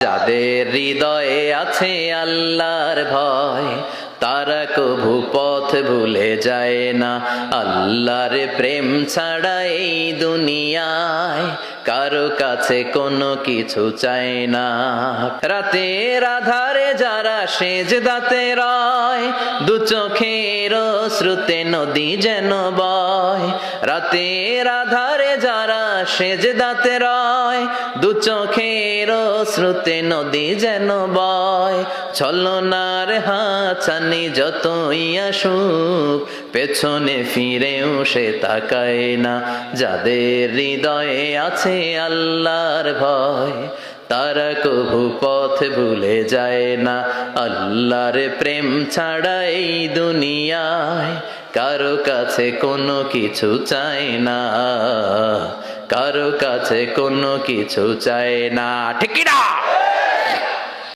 যাদের হৃদয়ে আছে আল্লাহর ভয় তারা কভু পথ ভুলে যায় না। আল্লাহর প্রেম ছাড়া এই দুনিয়ায় কারো কাছে কোনো কিছু চায় না। রাতের আধারে যারা সেজদাতে রয় দু চোখের শ্রুতে নদী যেন বয়। রাতের আধারে যারা সেজদাতে রয় দু চোখের শ্রুতে নদী যেন বয়। ছলনার হাতছানি যতই আসুক পেছনে ফিরেও সে তাকায় না। যাদের হৃদয়ে আছে আল্লাহর ভয় তারা কভু পথ ভুলে যায় না। আল্লাহর প্রেম ছাড়া এই দুনিয়ায় কারো কাছে কোনো কিছু চায় না, কারো কাছে কোনো কিছু চায় না। ঠিক কি না?